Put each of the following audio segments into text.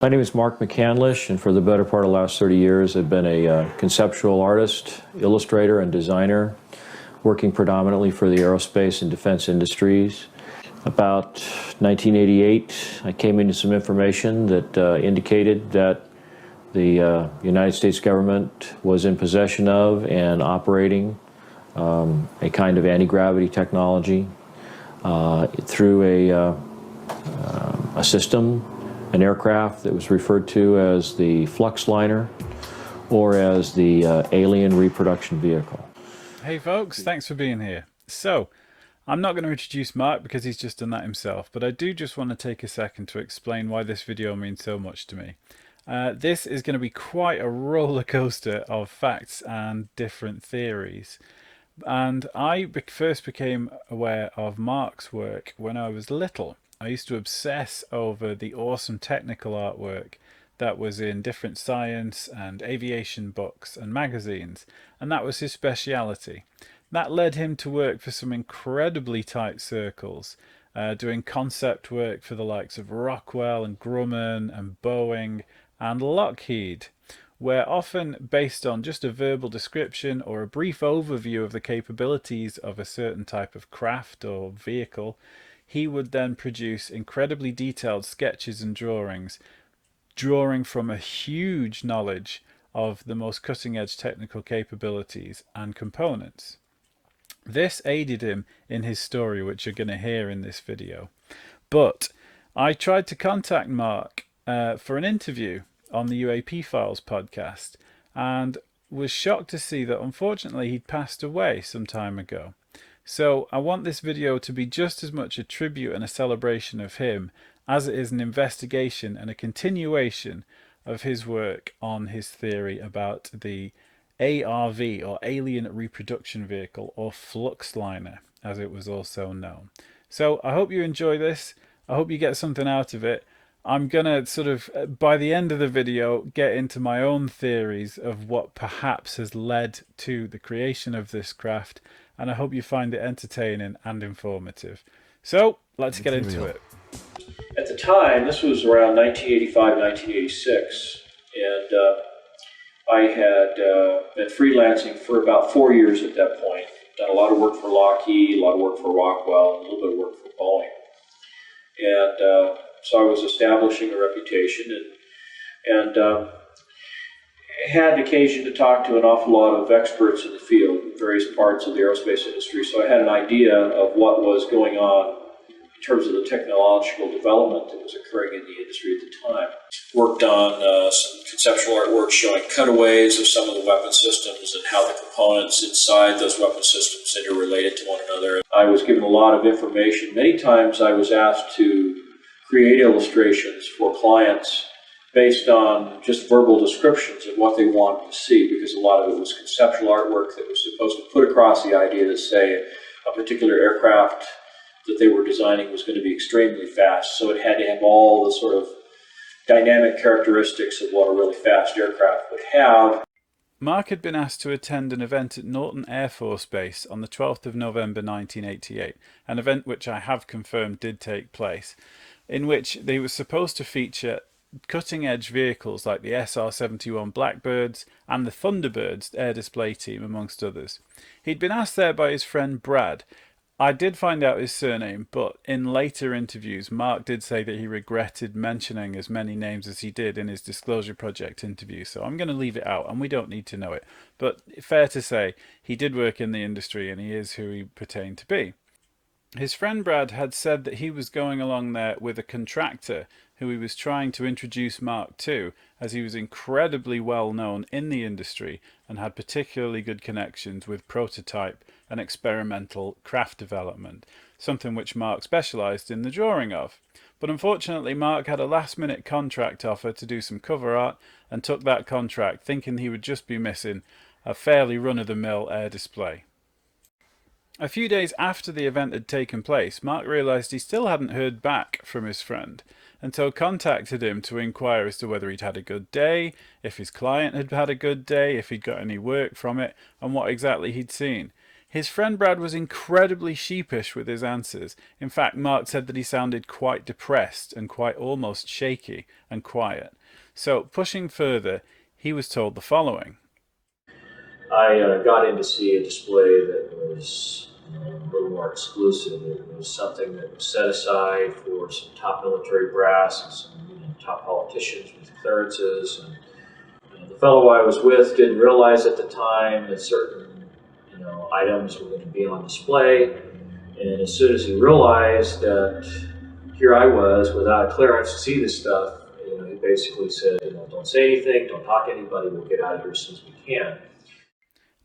My name is Mark McCandlish, and for the better part of the last 30 years, I've been a conceptual artist, illustrator, and designer, working predominantly for the aerospace and defense industries. About 1988, I came into some information that indicated that the United States government was in possession of and operating a kind of anti-gravity technology through a system, an aircraft that was referred to as the fluxliner or as the alien reproduction vehicle. Hey folks, thanks for being here. So, I'm not going to introduce Mark because he's just done that himself, but I do just want to take a second to explain why this video means so much to me. This is going to be quite a roller coaster of facts and different theories. And I first became aware of Mark's work when I was little. I used to obsess over the awesome technical artwork that was in different science and aviation books and magazines, and that was his speciality. That led him to work for some incredibly tight circles, doing concept work for the likes of Rockwell and Grumman and Boeing and Lockheed, where often based on just a verbal description or a brief overview of the capabilities of a certain type of craft or vehicle, he would then produce incredibly detailed sketches and drawings, drawing from a huge knowledge of the most cutting-edge technical capabilities and components. This aided him in his story, which you're going to hear in this video. But I tried to contact Mark for an interview on the UAP Files podcast and was shocked to see that unfortunately he'd passed away some time ago. So I want this video to be just as much a tribute and a celebration of him as it is an investigation and a continuation of his work on his theory about the ARV, or Alien Reproduction Vehicle, or fluxliner, as it was also known. So I hope you enjoy this. I hope you get something out of it. I'm going to sort of, by the end of the video, get into my own theories of what perhaps has led to the creation of this craft, and I hope you find it entertaining and informative. So, let's get into it. At the time, this was around 1985, 1986, and I had been freelancing for about 4 years at that point. Done a lot of work for Lockheed, a lot of work for Rockwell, a little bit of work for Boeing. And so I was establishing a reputation and had occasion to talk to an awful lot of experts in the field, in various parts of the aerospace industry. So I had an idea of what was going on in terms of the technological development that was occurring in the industry at the time. Worked on some conceptual artwork showing cutaways of some of the weapon systems and how the components inside those weapon systems interrelated to one another. I was given a lot of information. Many times I was asked to create illustrations for clients based on just verbal descriptions of what they wanted to see, because a lot of it was conceptual artwork that was supposed to put across the idea that, say, a particular aircraft that they were designing was going to be extremely fast, so it had to have all the sort of dynamic characteristics of what a really fast aircraft would have. Mark had been asked to attend an event at Norton AirForce Base on the 12th of November 1988, an event which I have confirmed did take place, in which they were supposed to feature cutting-edge vehicles like the SR-71 Blackbirds and the Thunderbirds air display team, amongst others. He'd been asked there by his friend Brad. I did find out his surname, but in later interviews, Mark did say that he regretted mentioning as many names as he did in his Disclosure Project interview, so I'm going to leave it out, and we don't need to know it. But fair to say, he did work in the industry, and he is who he pertained to be. His friend Brad had said that he was going along there with a contractor who he was trying to introduce Mark to, as he was incredibly well known in the industry and had particularly good connections with prototype and experimental craft development, something which Mark specialised in the drawing of. But unfortunately, Mark had a last-minute contract offer to do some cover art and took that contract, thinking he would just be missing a fairly run-of-the-mill air display. A few days after the event had taken place, Mark realised he still hadn't heard back from his friend, and so contacted him to inquire as to whether he'd had a good day, if his client had had a good day, if he'd got any work from it, and what exactly he'd seen. His friend Brad was incredibly sheepish with his answers. In fact, Mark said that he sounded quite depressed and quite almost shaky and quiet. So, pushing further, he was told the following. I got in to see a display that was a little more exclusive. It was something that was set aside for some top military brass and some top politicians with clearances. And the fellow I was with didn't realize at the time that certain items were going to be on display. And as soon as he realized that here I was without a clearance to see this stuff, he basically said, don't say anything, don't talk to anybody, we'll get out of here as soon as we can.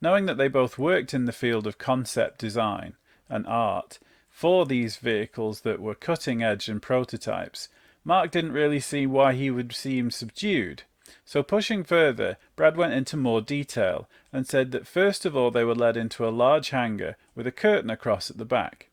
Knowing that they both worked in the field of concept design and art for these vehicles that were cutting edge and prototypes, Mark didn't really see why he would seem subdued. So pushing further, Brad went into more detail and said that first of all they were led into a large hangar with a curtain across at the back.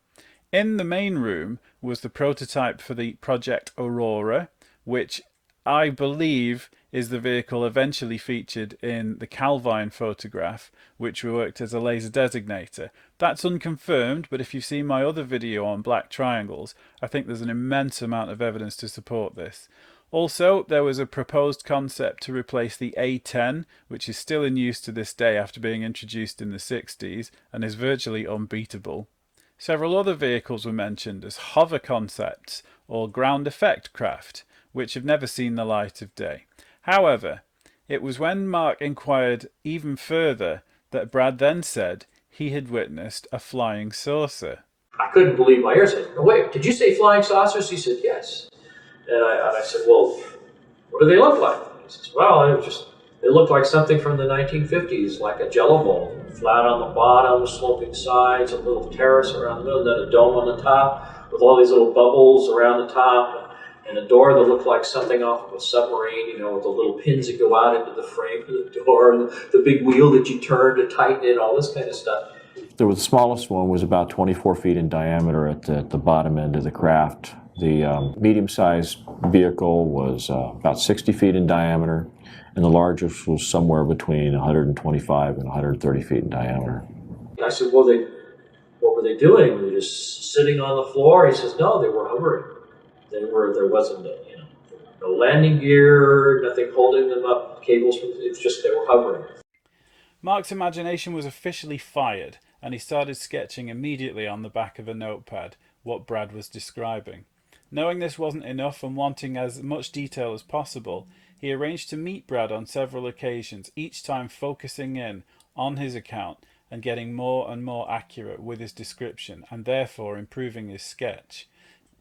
In the main room was the prototype for the Project Aurora, which I believe is the vehicle eventually featured in the Calvine photograph, which worked as a laser designator. That's unconfirmed, but if you've seen my other video on black triangles, I think there's an immense amount of evidence to support this. Also, there was a proposed concept to replace the A-10, which is still in use to this day after being introduced in the 60s and is virtually unbeatable. Several other vehicles were mentioned as hover concepts or ground effect craft, which have never seen the light of day. However, it was when Mark inquired even further that Brad then said he had witnessed a flying saucer. I couldn't believe my ears. I said, no, wait, did you say flying saucers? He said, yes. And I said, well, what do they look like? He says, well, they look like something from the 1950s, like a jello bowl, flat on the bottom, sloping sides, a little terrace around the middle, and then a dome on the top with all these little bubbles around the top, and a door that looked like something off of a submarine, with the little pins that go out into the frame of the door, and the big wheel that you turn to tighten it, all this kind of stuff. The smallest one was about 24 feet in diameter at the bottom end of the craft. The medium-sized vehicle was about 60 feet in diameter, and the largest was somewhere between 125 and 130 feet in diameter. I said, well, what were they doing? Were they just sitting on the floor? He says, no, they were hovering. There wasn't no landing gear, nothing holding them up, cables. It's just they were hovering. Mark's imagination was officially fired, and he started sketching immediately on the back of a notepad what Brad was describing. Knowing this wasn't enough and wanting as much detail as possible, he arranged to meet Brad on several occasions, each time focusing in on his account and getting more and more accurate with his description and therefore improving his sketch.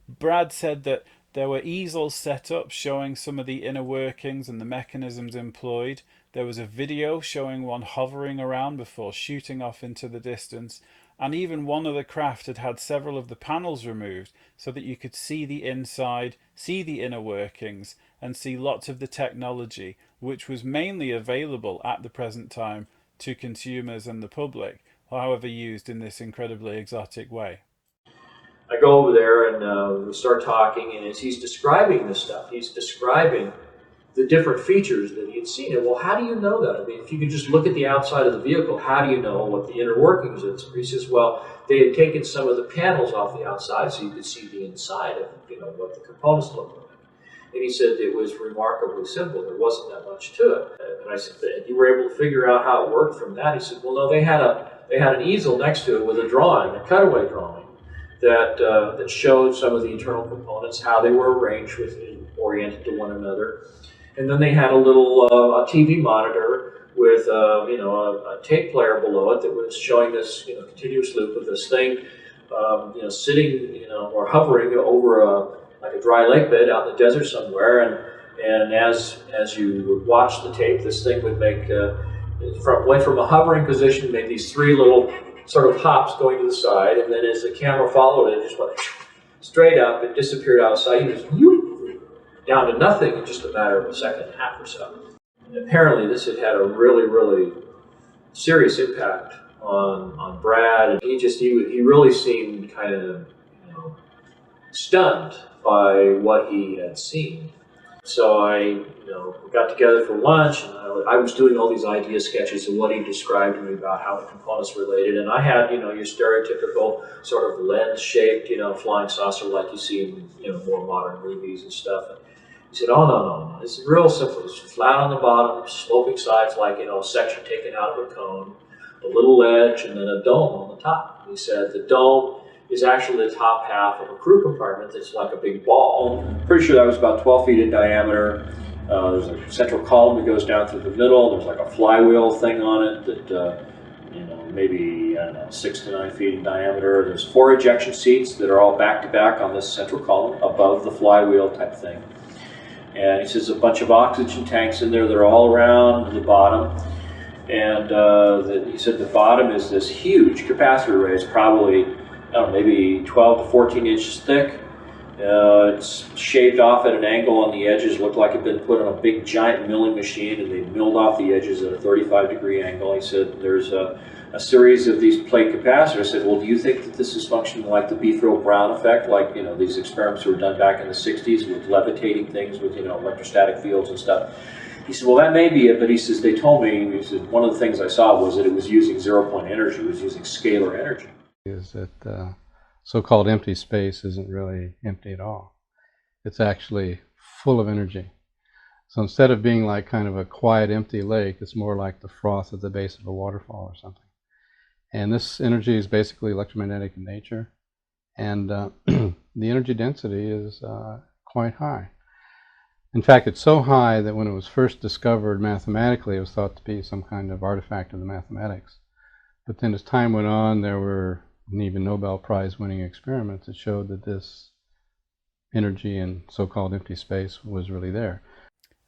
Brad said that there were easels set up showing some of the inner workings and the mechanisms employed. There was a video showing one hovering around before shooting off into the distance, and even one of the craft had several of the panels removed so that you could see the inside, see the inner workings, and see lots of the technology, which was mainly available at the present time to consumers and the public, however used in this incredibly exotic way. I go over there and we start talking, and as he's describing this stuff, he's describing the different features that he had seen. And well, how do you know that? I mean, if you could just look at the outside of the vehicle, how do you know what the inner workings is? He says, well, they had taken some of the panels off the outside so you could see the inside of what the components looked like. And he said it was remarkably simple. There wasn't that much to it. And I said, and you were able to figure out how it worked from that? He said, well, no, they had an easel next to it with a drawing, a cutaway drawing, that showed some of the internal components, how they were arranged oriented to one another. And then they had a little a TV monitor with a tape player below it that was showing this continuous loop of this thing sitting or hovering over like a dry lake bed out in the desert somewhere. And as you would watch the tape, this thing would went from a hovering position, made these three little sort of hops going to the side, and then as the camera followed it, just went straight up and disappeared outside. It was down to nothing in just a matter of a second and a half or so. And apparently this had a really, really serious impact on Brad, and he really seemed kind of stunned by what he had seen. So we got together for lunch, and I was doing all these idea sketches of what he described to me about how the components related. And I had, your stereotypical sort of lens-shaped, flying saucer like you see in, more modern movies and stuff. And he said, "Oh no, this is real simple. It's flat on the bottom, sloping sides like a section taken out of a cone, a little ledge, and then a dome on the top." And he said the dome is actually the top half of a crew compartment that's like a big ball. Pretty sure that was about 12 feet in diameter. There's a central column that goes down through the middle. There's like a flywheel thing on it that, maybe, 6 to 9 feet in diameter. There's 4 ejection seats that are all back to back on this central column above the flywheel type thing. And he says a bunch of oxygen tanks in there that are all around the bottom. And he said the bottom is this huge capacitor array. It's probably, maybe 12 to 14 inches thick. It's shaved off at an angle on the edges, looked like it had been put on a big giant milling machine, and they milled off the edges at a 35-degree angle. He said there's a series of these plate capacitors. I said, well, do you think that this is functioning like the Beefril-Brown effect, like these experiments were done back in the 60s with levitating things with electrostatic fields and stuff? He said, well, that may be it, but he says they told me, he said, one of the things I saw was that it was using zero-point energy, it was using scalar energy. Is that so-called empty space isn't really empty at all. It's actually full of energy. So instead of being like kind of a quiet, empty lake, it's more like the froth at the base of a waterfall or something. And this energy is basically electromagnetic in nature, and the energy density is quite high. In fact, it's so high that when it was first discovered mathematically, it was thought to be some kind of artifact of the mathematics. But then as time went on, there were even Nobel Prize winning experiments that showed that this energy in so-called empty space was really there.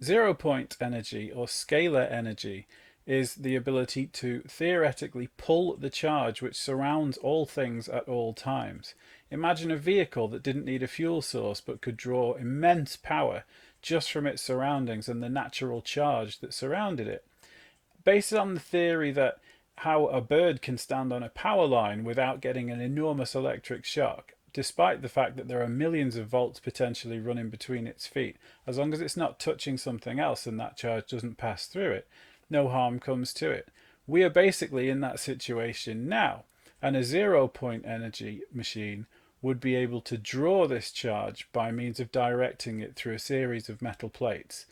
0-point energy, or scalar energy, is the ability to theoretically pull the charge which surrounds all things at all times. Imagine a vehicle that didn't need a fuel source but could draw immense power just from its surroundings and the natural charge that surrounded it. Based on the theory that how a bird can stand on a power line without getting an enormous electric shock, despite the fact that there are millions of volts potentially running between its feet, as long as it's not touching something else and that charge doesn't pass through it, no harm comes to it. We are basically in that situation now, and a 0-point energy machine would be able to draw this charge by means of directing it through a series of metal plates.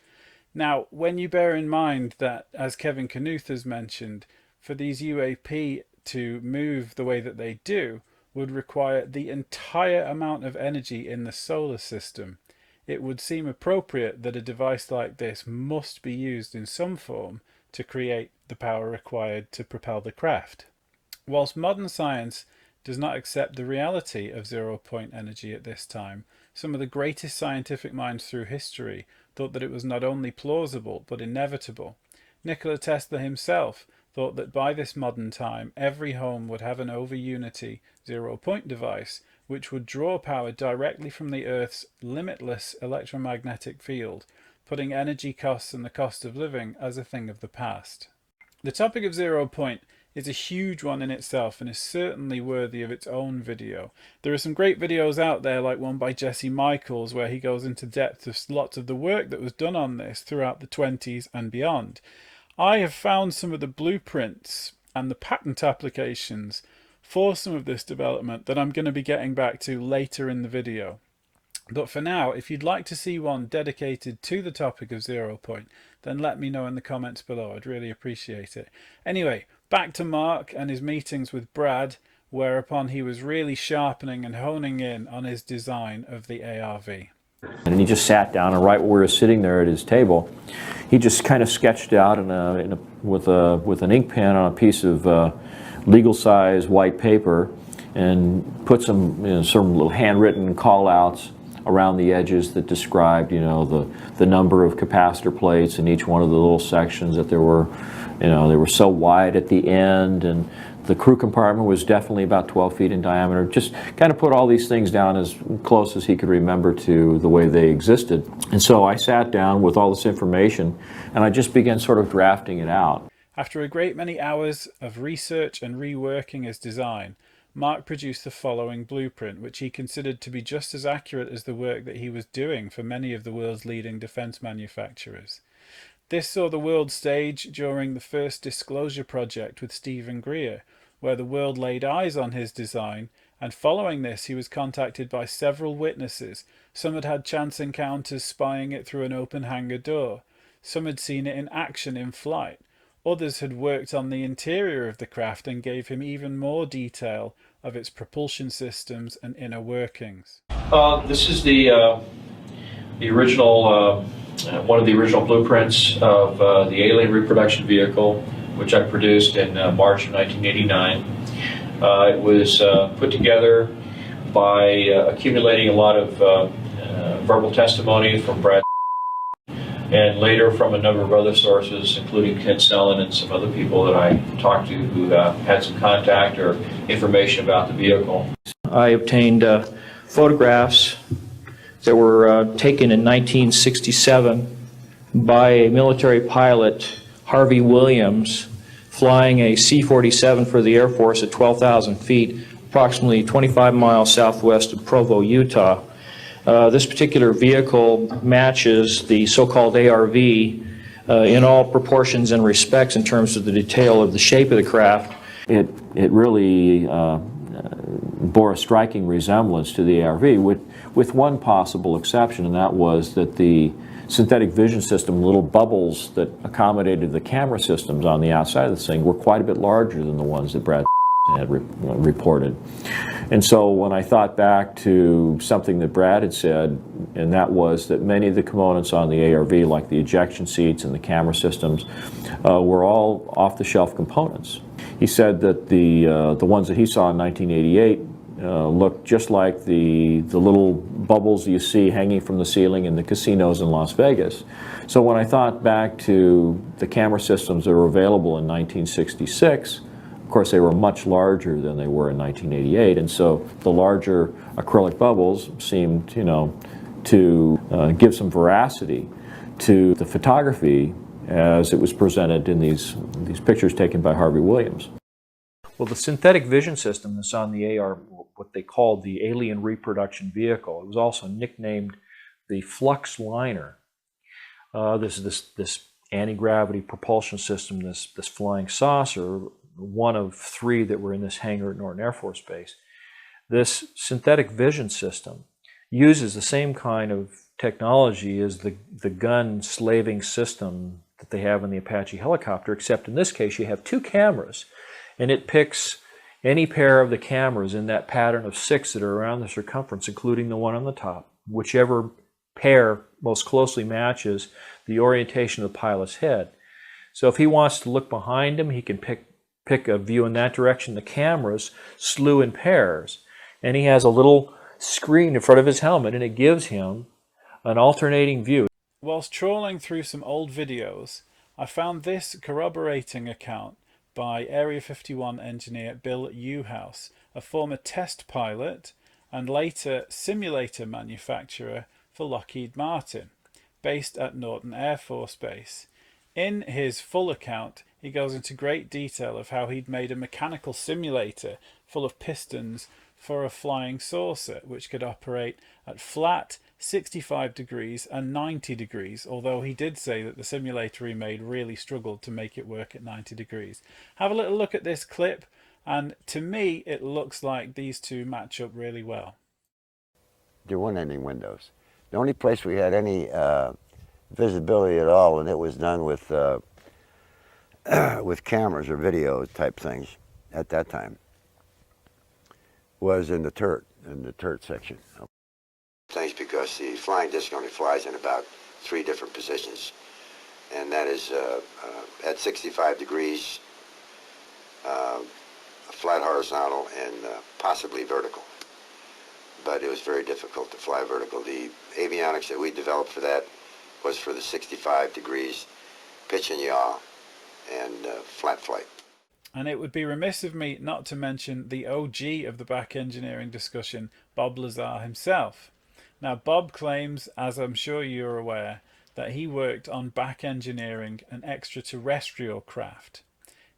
Now, when you bear in mind that, as Kevin Knuth has mentioned, for these UAP to move the way that they do would require the entire amount of energy in the solar system, it would seem appropriate that a device like this must be used in some form to create the power required to propel the craft. Whilst modern science does not accept the reality of 0-point energy at this time, some of the greatest scientific minds through history thought that it was not only plausible but inevitable. Nikola Tesla himself thought that by this modern time every home would have an over-unity 0-point device which would draw power directly from the Earth's limitless electromagnetic field, putting energy costs and the cost of living as a thing of the past. The topic of 0-point is a huge one in itself and is certainly worthy of its own video. There are some great videos out there, like one by Jesse Michaels, where he goes into depth of lots of the work that was done on this throughout the 20s and beyond. I have found some of the blueprints and the patent applications for some of this development that I'm going to be getting back to later in the video. But for now, if you'd like to see one dedicated to the topic of 0-point, then let me know in the comments below. I'd really appreciate it. Anyway, back to Mark and his meetings with Brad, whereupon he was really sharpening and honing in on his design of the ARV. And he just sat down, and right where he was sitting there at his table, he just kind of sketched out with an ink pen on a piece of legal-size white paper, and put some some little handwritten call-outs around the edges that described the number of capacitor plates in each one of the little sections, that there were they were so wide at the end, and the crew compartment was definitely about 12 feet in diameter. Just kind of put all these things down as close as he could remember to the way they existed. And so I sat down with all this information, and I just began sort of drafting it out. After a great many hours of research and reworking his design, Mark produced the following blueprint, which he considered to be just as accurate as the work that he was doing for many of the world's leading defense manufacturers. This saw the world stage during the first disclosure project with Stephen Greer, where the world laid eyes on his design, and following this he was contacted by several witnesses. Some had had chance encounters spying it through an open hangar door. Some had seen it in action in flight. Others had worked on the interior of the craft and gave him even more detail of its propulsion systems and inner workings. This is the original, one of the original blueprints of the alien reproduction vehicle, which I produced in March of 1989. It was put together by accumulating a lot of verbal testimony from Brad and later from a number of other sources, including Ken Sellen and some other people that I talked to who had some contact or information about the vehicle. I obtained photographs that were taken in 1967 by a military pilot, Harvey Williams, flying a C-47 for the Air Force at 12,000 feet, approximately 25 miles southwest of Provo, Utah. This particular vehicle matches the so-called ARV in all proportions and respects in terms of the detail of the shape of the craft. It really bore a striking resemblance to the ARV, with one possible exception, and that was that the synthetic vision system, little bubbles that accommodated the camera systems on the outside of this thing, were quite a bit larger than the ones that Brad had reported. And so when I thought back to something that Brad had said, and that was that many of the components on the ARV, like the ejection seats and the camera systems, were all off-the-shelf components. He said that the ones that he saw in 1988 looked just like the little bubbles you see hanging from the ceiling in the casinos in Las Vegas. So when I thought back to the camera systems that were available in 1966, of course they were much larger than they were in 1988, and so the larger acrylic bubbles seemed, to give some veracity to the photography as it was presented in these pictures taken by Harvey Williams. Well, the synthetic vision system that's on the AR, what they called the alien reproduction vehicle, it was also nicknamed the fluxliner. This anti-gravity propulsion system, this flying saucer, one of three that were in this hangar at Norton AirForce Base. This synthetic vision system uses the same kind of technology as the gun slaving system that they have in the Apache helicopter, except in this case you have two cameras, and it picks any pair of the cameras in that pattern of 6 that are around the circumference, including the one on the top. Whichever pair most closely matches the orientation of the pilot's head. So if he wants to look behind him, he can pick a view in that direction. The cameras slew in pairs, and he has a little screen in front of his helmet, and it gives him an alternating view. Whilst trawling through some old videos, I found this corroborating account by Area 51 engineer Bill Uhouse, a former test pilot and later simulator manufacturer for Lockheed Martin, based at Norton AirForce Base. In his full account, he goes into great detail of how he'd made a mechanical simulator full of pistons for a flying saucer, which could operate at flat, 65 degrees and 90 degrees, although he did say that the simulator he made really struggled to make it work at 90 degrees. Have a little look at this clip, and to me it looks like these two match up really well. There weren't any windows. The only place we had any visibility at all, and it was done with cameras or video type things at that time, was in the turret section. Things because the flying disc only flies in about 3 different positions, and that is at 65 degrees, flat horizontal, and possibly vertical. But it was very difficult to fly vertical. The avionics that we developed for that was for the 65 degrees pitch and yaw and flat flight. And it would be remiss of me not to mention the OG of the back engineering discussion, Bob Lazar himself. Now, Bob claims, as I'm sure you're aware, that he worked on back engineering an extraterrestrial craft.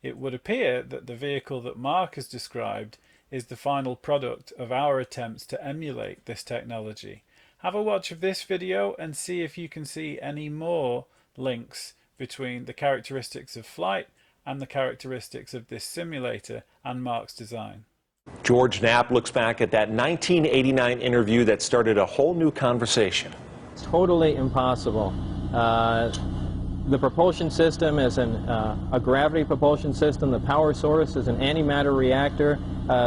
it would appear that the vehicle that Mark has described is the final product of our attempts to emulate this technology. Have a watch of this video and see if you can see any more links between the characteristics of flight and the characteristics of this simulator and Mark's design. George Knapp looks back at that 1989 interview that started a whole new conversation. Totally impossible. The propulsion system is a gravity propulsion system. The power source is an antimatter reactor.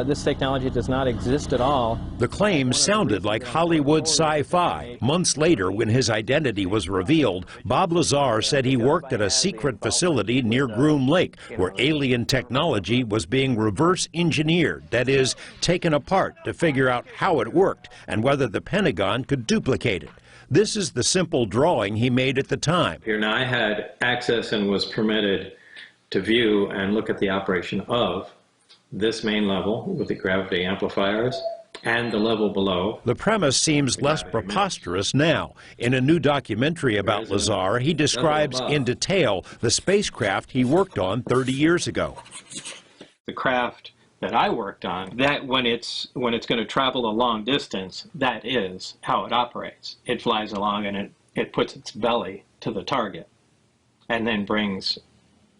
This technology does not exist at all. The claim sounded like Hollywood sci-fi. Months later, when his identity was revealed, Bob Lazar said he worked at a secret facility near Groom Lake, where alien technology was being reverse engineered, that is, taken apart to figure out how it worked and whether the Pentagon could duplicate it. This is the simple drawing he made at the time. Here now I had access and was permitted to view and look at the operation of this main level with the gravity amplifiers and the level below. The premise seems less preposterous now. In a new documentary about Lazar, he describes in detail the spacecraft he worked on 30 years ago. The craft that I worked on, that when it's going to travel a long distance, that is how it operates. It flies along and it puts its belly to the target and then brings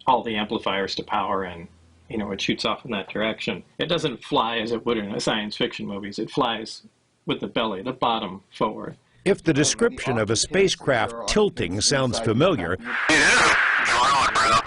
all the amplifiers to power, and it shoots off in that direction. It doesn't fly as it would in a science fiction movies. It flies with the belly, the bottom forward. If the description of a spacecraft tilting sounds familiar,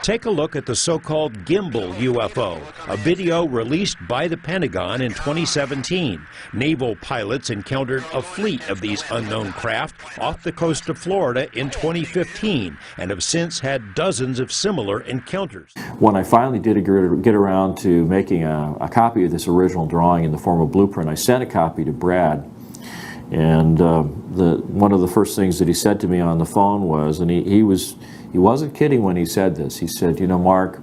take a look at the so-called gimbal UFO, a video released by the Pentagon in 2017. Naval pilots encountered a fleet of these unknown craft off the coast of Florida in 2015 and have since had dozens of similar encounters. When I finally did get around to making a copy of this original drawing in the form of blueprint, I sent a copy to Brad. And one of the first things that he said to me on the phone was, and he wasn't kidding when he said this, he said, Mark,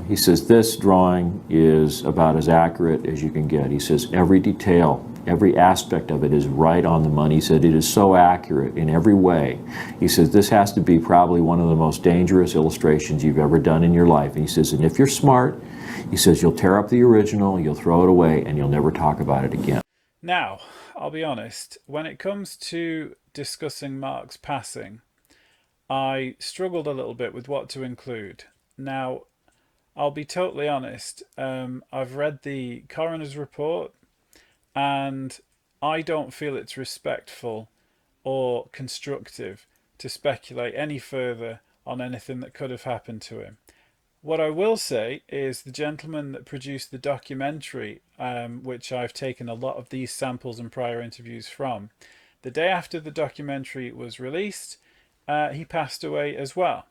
he says, this drawing is about as accurate as you can get. He says, every detail, every aspect of it is right on the money. He said, it is so accurate in every way. He says, this has to be probably one of the most dangerous illustrations you've ever done in your life. And he says, and if you're smart, he says, you'll tear up the original, you'll throw it away, and you'll never talk about it again. Now, I'll be honest, when it comes to discussing Mark's passing, I struggled a little bit with what to include. Now, I'll be totally honest, I've read the coroner's report and I don't feel it's respectful or constructive to speculate any further on anything that could have happened to him. What I will say is the gentleman that produced the documentary, which I've taken a lot of these samples and prior interviews from, the day after the documentary was released, he passed away as well.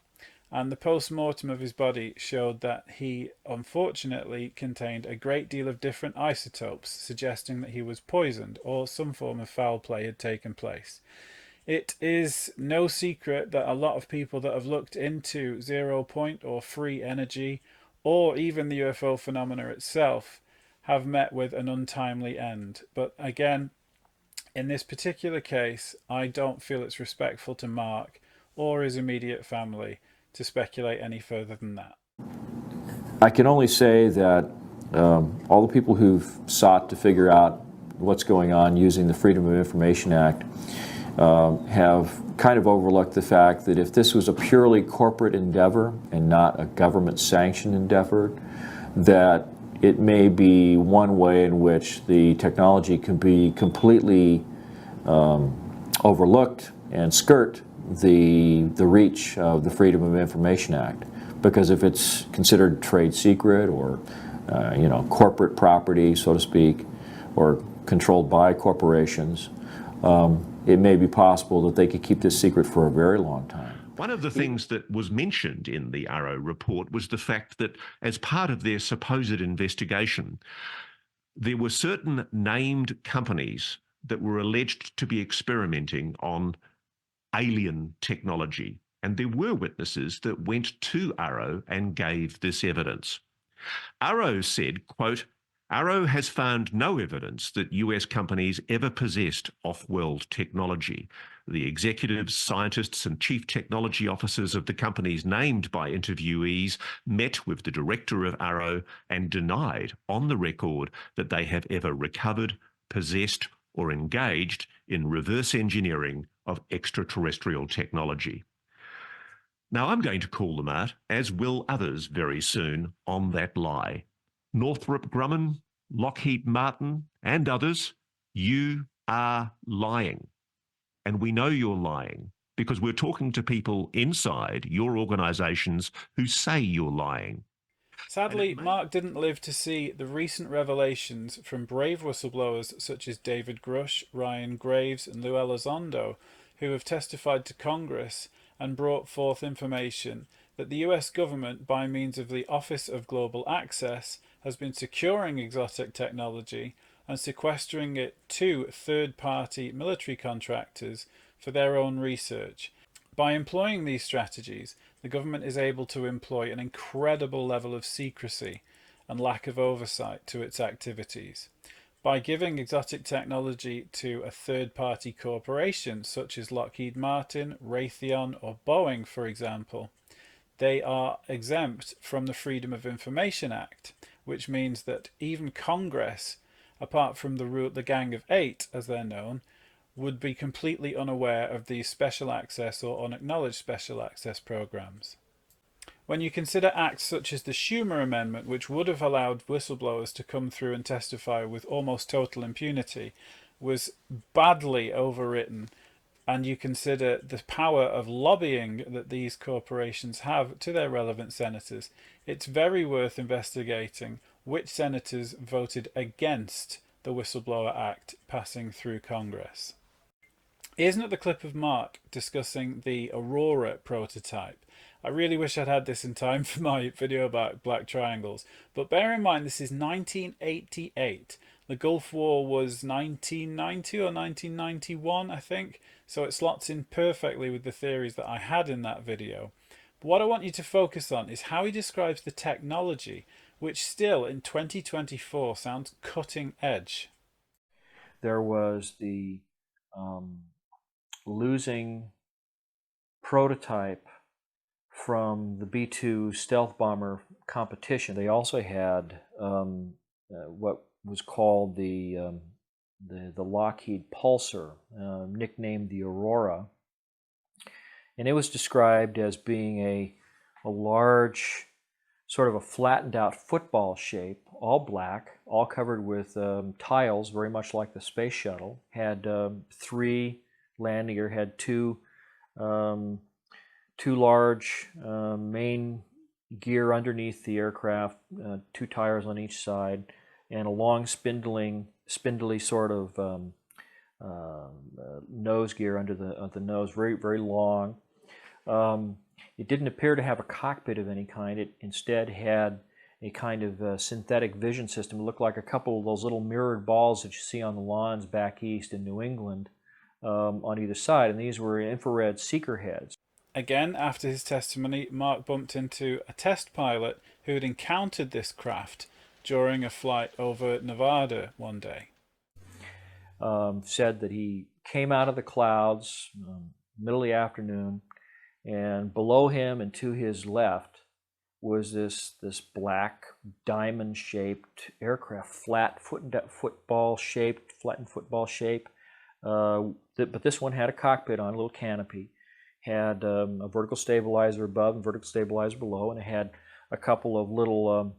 And the post-mortem of his body showed that he unfortunately contained a great deal of different isotopes, suggesting that he was poisoned or some form of foul play had taken place. It is no secret that a lot of people that have looked into 0 point or free energy, or even the UFO phenomena itself, have met with an untimely end. But again, in this particular case, I don't feel it's respectful to Mark or his immediate family to speculate any further than that. I can only say that all the people who've sought to figure out what's going on using the Freedom of Information Act have kind of overlooked the fact that if this was a purely corporate endeavor and not a government-sanctioned endeavor, that it may be one way in which the technology can be completely overlooked and skirt the reach of the Freedom of Information Act. Because if it's considered trade secret or corporate property, so to speak, or controlled by corporations, it may be possible that they could keep this secret for a very long time. One of the things that was mentioned in the AARO report was the fact that as part of their supposed investigation, there were certain named companies that were alleged to be experimenting on alien technology. And there were witnesses that went to AARO and gave this evidence. AARO said, quote, ARROW has found no evidence that US companies ever possessed off-world technology. The executives, scientists and chief technology officers of the companies named by interviewees met with the director of ARROW and denied on the record that they have ever recovered, possessed or engaged in reverse engineering of extraterrestrial technology. Now I'm going to call them out, as will others very soon, on that lie. Northrop Grumman, Lockheed Martin and others, you are lying. And we know you're lying because we're talking to people inside your organisations who say you're lying. Sadly, Mark didn't live to see the recent revelations from brave whistleblowers such as David Grush, Ryan Graves and Lou Elizondo, who have testified to Congress and brought forth information that the US government, by means of the Office of Global Access, has been securing exotic technology and sequestering it to third-party military contractors for their own research. By employing these strategies, the government is able to employ an incredible level of secrecy and lack of oversight to its activities. By giving exotic technology to a third-party corporation such as Lockheed Martin, Raytheon or Boeing, for example, they are exempt from the Freedom of Information Act, which means that even Congress, apart from the Gang of Eight, as they're known, would be completely unaware of these special access or unacknowledged special access programs. When you consider acts such as the Schumer Amendment, which would have allowed whistleblowers to come through and testify with almost total impunity, was badly overwritten, and you consider the power of lobbying that these corporations have to their relevant senators, it's very worth investigating which senators voted against the Whistleblower Act passing through Congress. Here's another clip of Mark discussing the Aurora prototype. I really wish I'd had this in time for my video about black triangles, but bear in mind this is 1988. The Gulf War was 1990 or 1991, I think, so it slots in perfectly with the theories that I had in that video. But what I want you to focus on is how he describes the technology, which still in 2024 sounds cutting edge. There was the losing prototype from the B-2 stealth bomber competition. They also had what was called the Lockheed Pulsar, nicknamed the Aurora, and it was described as being a large, sort of a flattened out football shape, all black, all covered with tiles, very much like the space shuttle. Had three landing gear, had two large main gear underneath the aircraft, two tires on each side, and a long spindly sort of nose gear under the nose, very, very long. It didn't appear to have a cockpit of any kind. It instead had a kind of synthetic vision system. It looked like a couple of those little mirrored balls that you see on the lawns back east in New England on either side, and these were infrared seeker heads. Again, after his testimony, Mark bumped into a test pilot who had encountered this craft during a flight over Nevada one day. Said that he came out of the clouds middle of the afternoon, and below him and to his left was this black diamond-shaped aircraft, flattened football shape. But this one had a cockpit on, a little canopy, had a vertical stabilizer above and vertical stabilizer below, and it had a couple of little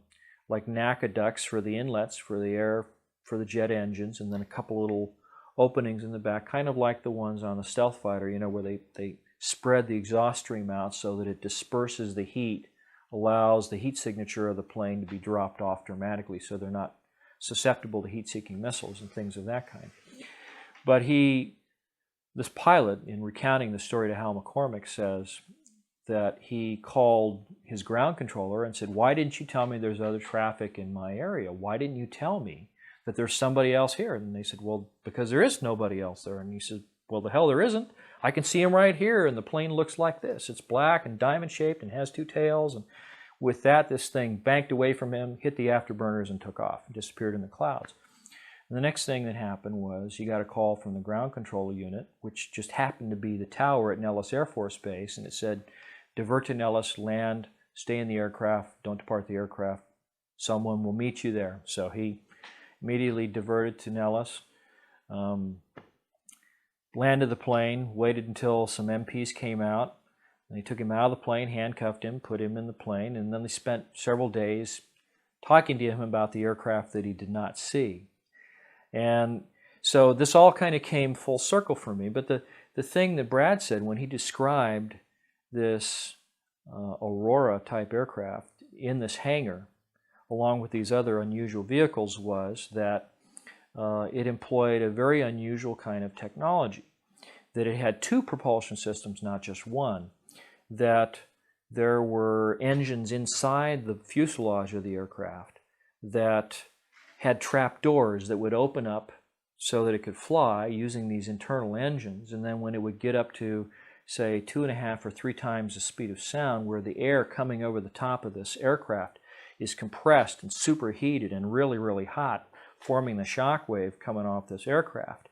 like NACA ducts for the inlets for the air, for the jet engines, and then a couple little openings in the back, kind of like the ones on the stealth fighter, you know, where they spread the exhaust stream out so that it disperses the heat, allows the heat signature of the plane to be dropped off dramatically so they're not susceptible to heat-seeking missiles and things of that kind. But this pilot, in recounting the story to Hal McCormick, says that he called his ground controller and said, "Why didn't you tell me there's other traffic in my area? Why didn't you tell me that there's somebody else here?" And they said, "Well, because there is nobody else there." And he said, "Well, the hell there isn't. I can see him right here, and the plane looks like this. It's black and diamond-shaped and has two tails." And With that, this thing banked away from him, hit the afterburners, and took off, and disappeared in the clouds. And the next thing that happened was you got a call from the ground control unit, which just happened to be the tower at Nellis Air Force Base, and it said, divert to Nellis, land, stay in the aircraft, don't depart the aircraft. Someone will meet you there. So he immediately diverted to Nellis, landed the plane, waited until some MPs came out. They took him out of the plane, handcuffed him, put him in the plane, and then they spent several days talking to him about the aircraft that he did not see. And so this all kind of came full circle for me. But the thing that Brad said when he described this Aurora type aircraft in this hangar, along with these other unusual vehicles, was that it employed a very unusual kind of technology. That it had two propulsion systems, not just one. That there were engines inside the fuselage of the aircraft that had trap doors that would open up so that it could fly using these internal engines, and then when it would get up to, say, 2.5 or 3 times the speed of sound, where the air coming over the top of this aircraft is compressed and superheated and really, really hot, forming the shock wave coming off this aircraft,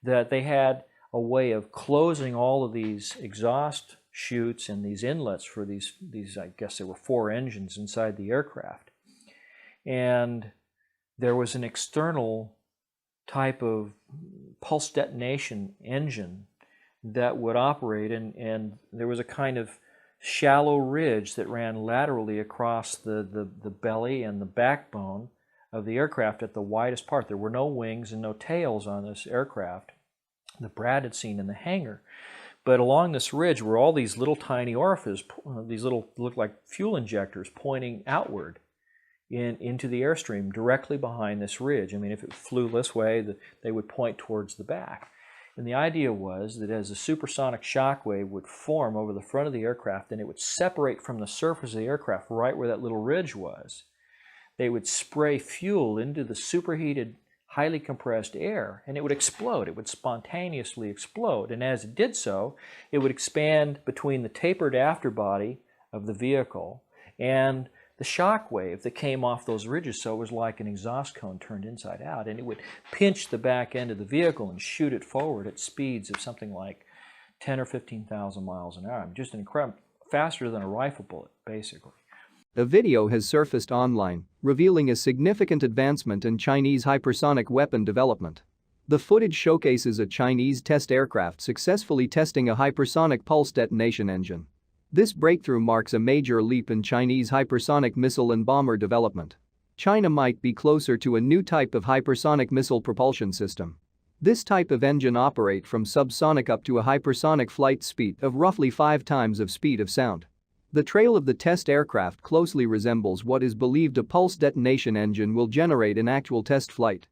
that they had a way of closing all of these exhaust chutes and these inlets for these I guess there were 4 engines inside the aircraft. And there was an external type of pulse detonation engine that would operate, and there was a kind of shallow ridge that ran laterally across the belly and the backbone of the aircraft at the widest part. There were no wings and no tails on this aircraft that Brad had seen in the hangar. But along this ridge were all these little tiny orifices, these little, looked like fuel injectors pointing outward into the airstream directly behind this ridge. I mean, if it flew this way, they would point towards the back. And the idea was that as a supersonic shock wave would form over the front of the aircraft and it would separate from the surface of the aircraft right where that little ridge was, they would spray fuel into the superheated, highly compressed air, and it would explode. It would spontaneously explode. And as it did so, it would expand between the tapered afterbody of the vehicle and the shock wave that came off those ridges. So it was like an exhaust cone turned inside out, and it would pinch the back end of the vehicle and shoot it forward at speeds of something like 10 or 15,000 miles an hour. Just incredible, faster than a rifle bullet, basically. A video has surfaced online, revealing a significant advancement in Chinese hypersonic weapon development. The footage showcases a Chinese test aircraft successfully testing a hypersonic pulse detonation engine. This breakthrough marks a major leap in Chinese hypersonic missile and bomber development. China might be closer to a new type of hypersonic missile propulsion system. This type of engine operates from subsonic up to a hypersonic flight speed of roughly 5 times of speed of sound. The trail of the test aircraft closely resembles what is believed a pulse detonation engine will generate in actual test flight.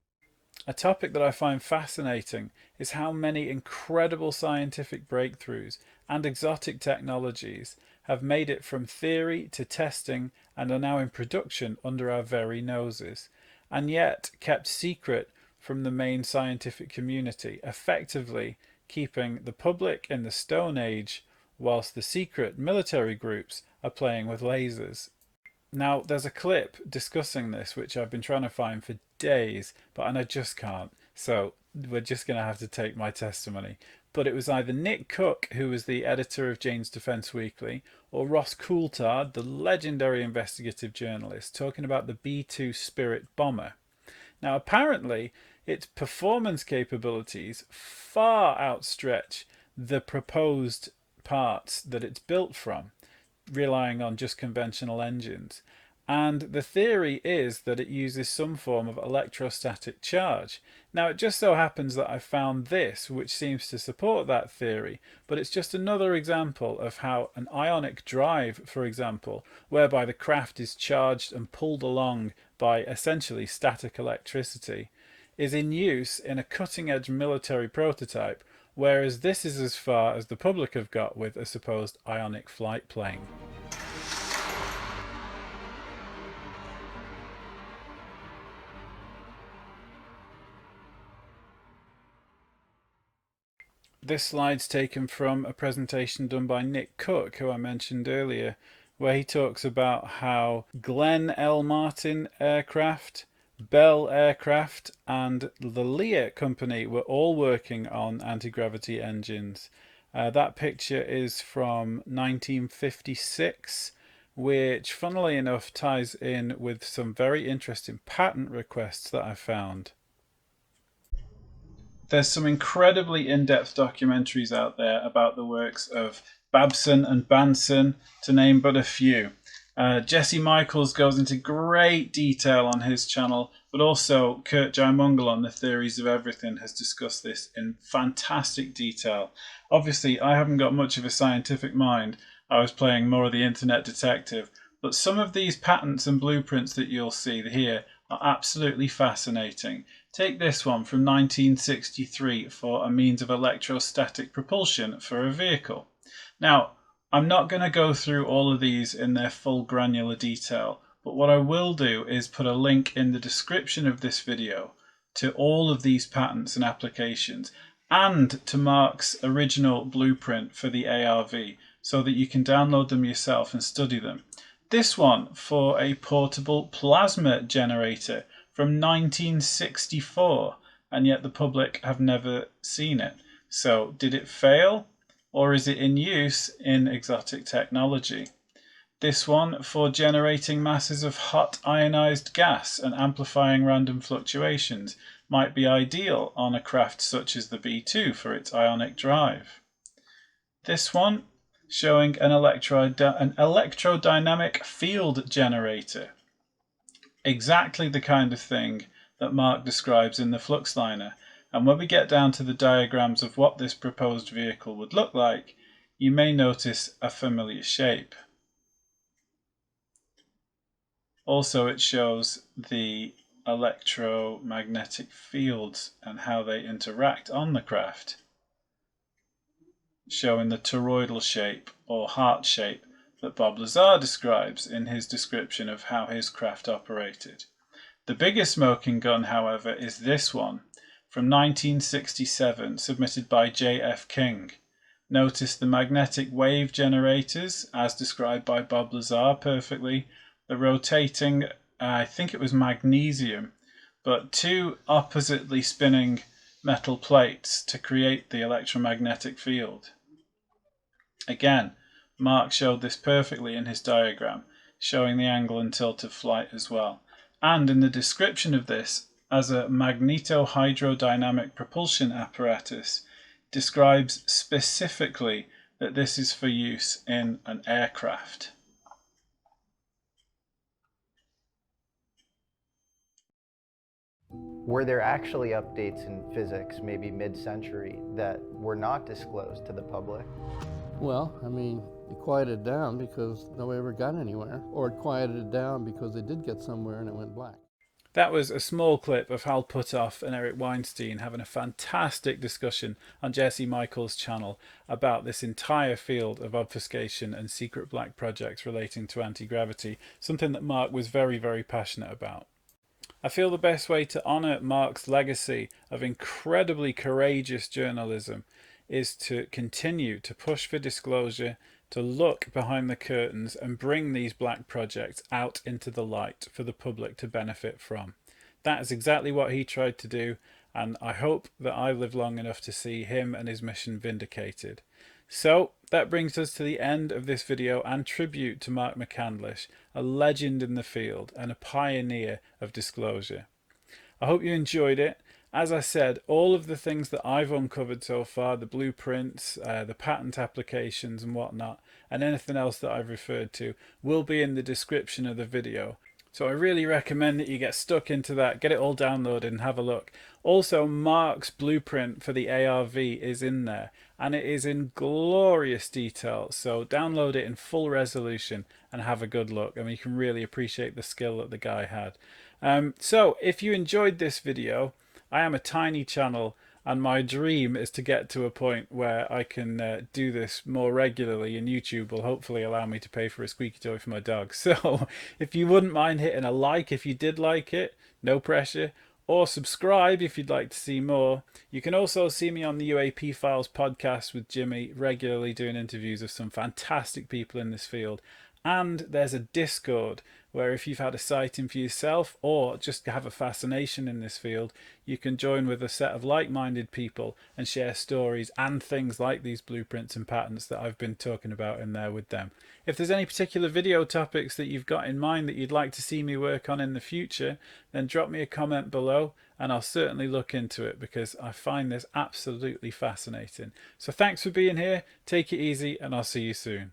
A topic that I find fascinating is how many incredible scientific breakthroughs and exotic technologies have made it from theory to testing and are now in production under our very noses, and yet kept secret from the main scientific community, effectively keeping the public in the Stone Age whilst the secret military groups are playing with lasers. Now, there's a clip discussing this which I've been trying to find for days, and I just can't, so we're just going to have to take my testimony. But it was either Nick Cook, who was the editor of Jane's Defence Weekly, or Ross Coulthard, the legendary investigative journalist, talking about the B-2 Spirit bomber. Now, apparently, its performance capabilities far outstretch the proposed parts that it's built from, relying on just conventional engines. And the theory is that it uses some form of electrostatic charge. Now, it just so happens that I found this, which seems to support that theory, but it's just another example of how an ionic drive, for example, whereby the craft is charged and pulled along by essentially static electricity, is in use in a cutting-edge military prototype, whereas this is as far as the public have got with a supposed ionic flight plane. This slide's taken from a presentation done by Nick Cook, who I mentioned earlier, where he talks about how Glenn L. Martin Aircraft, Bell Aircraft, and the Lear Company were all working on anti-gravity engines. That picture is from 1956, which funnily enough ties in with some very interesting patent requests that I found. There's some incredibly in-depth documentaries out there about the works of Babson and Banson, to name but a few. Jesse Michaels goes into great detail on his channel, but also Kurt Jaimungal on the Theories of Everything has discussed this in fantastic detail. Obviously, I haven't got much of a scientific mind. I was playing more of the internet detective, but some of these patents and blueprints that you'll see here are absolutely fascinating. Take this one from 1963 for a means of electrostatic propulsion for a vehicle. Now, I'm not going to go through all of these in their full granular detail, but what I will do is put a link in the description of this video to all of these patents and applications, and to Mark's original blueprint for the ARV, so that you can download them yourself and study them. This one for a portable plasma generator from 1964, and yet the public have never seen it. So did it fail, or is it in use in exotic technology? This one for generating masses of hot ionized gas and amplifying random fluctuations might be ideal on a craft such as the B-2 for its ionic drive. This one showing an electrodynamic field generator. Exactly the kind of thing that Mark describes in the fluxliner, and when we get down to the diagrams of what this proposed vehicle would look like, you may notice a familiar shape. Also, it shows the electromagnetic fields and how they interact on the craft, showing the toroidal shape or heart shape that Bob Lazar describes in his description of how his craft operated. The biggest smoking gun, however, is this one from 1967, submitted by J.F. King. Notice the magnetic wave generators, as described by Bob Lazar perfectly, the rotating, I think it was magnesium, but two oppositely spinning metal plates to create the electromagnetic field. Again, Mark showed this perfectly in his diagram, showing the angle and tilt of flight as well. And in the description of this, as a magneto-hydrodynamic propulsion apparatus, describes specifically that this is for use in an aircraft. Were there actually updates in physics, maybe mid-century, that were not disclosed to the public? Well, I mean, it quieted down because nobody ever got anywhere, or it quieted down because they did get somewhere and it went black. That was a small clip of Hal Puthoff and Eric Weinstein having a fantastic discussion on Jesse Michaels' channel about this entire field of obfuscation and secret black projects relating to anti-gravity, something that Mark was very, very passionate about. I feel the best way to honour Mark's legacy of incredibly courageous journalism is to continue to push for disclosure, to look behind the curtains and bring these black projects out into the light for the public to benefit from. That is exactly what he tried to do, and I hope that I live long enough to see him and his mission vindicated. So that brings us to the end of this video and tribute to Mark McCandlish, a legend in the field and a pioneer of disclosure. I hope you enjoyed it. As I said, all of the things that I've uncovered so far, the blueprints, the patent applications and whatnot, and anything else that I've referred to, will be in the description of the video. So I really recommend that you get stuck into that, get it all downloaded and have a look. Also, Mark's blueprint for the ARV is in there, and it is in glorious detail. So download it in full resolution and have a good look. I mean, you can really appreciate the skill that the guy had. So if you enjoyed this video, I am a tiny channel, and my dream is to get to a point where I can do this more regularly, and YouTube will hopefully allow me to pay for a squeaky toy for my dog. So if you wouldn't mind hitting a like if you did like it, no pressure, or subscribe if you'd like to see more. You can also see me on the UAP Files Podcast with Jimmy, regularly doing interviews of some fantastic people in this field. And there's a Discord where if you've had a sighting for yourself or just have a fascination in this field, you can join with a set of like-minded people and share stories and things like these blueprints and patents that I've been talking about in there with them. If there's any particular video topics that you've got in mind that you'd like to see me work on in the future, then drop me a comment below and I'll certainly look into it, because I find this absolutely fascinating. So thanks for being here, take it easy, and I'll see you soon.